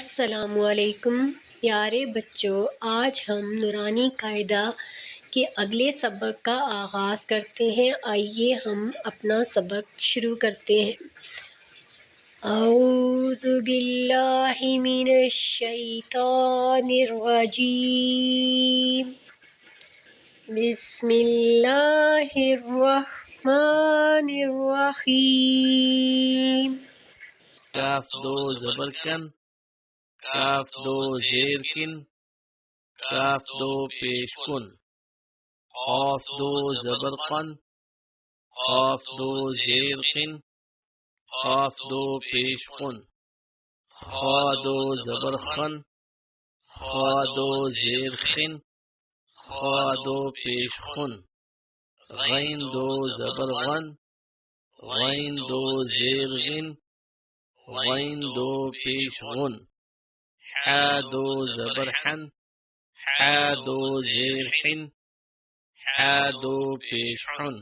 السلام علیکم پیارے بچوں، آج ہم نورانی قاعدہ کے اگلے سبق کا آغاز کرتے ہیں۔ آئیے ہم اپنا سبق شروع کرتے ہیں۔ اعوذ باللہ من الشیطان الرجیم، بسم اللہ الرحمن الرحیم۔ کاف دو زبر کن، کاف دو زیر کن، کاف دو پیش کن، قاف دو زبر قن، قاف دو زیر قن، قاف دو پیش قن، خا دو زبر خن، خا دو زیر خن، خا دو پیش خن، غین دو زبر غن، غین دو زیر غن، غین دو پیش غن، حا دو زبر حن، حا دو زیر حن، حا دو پیش حن،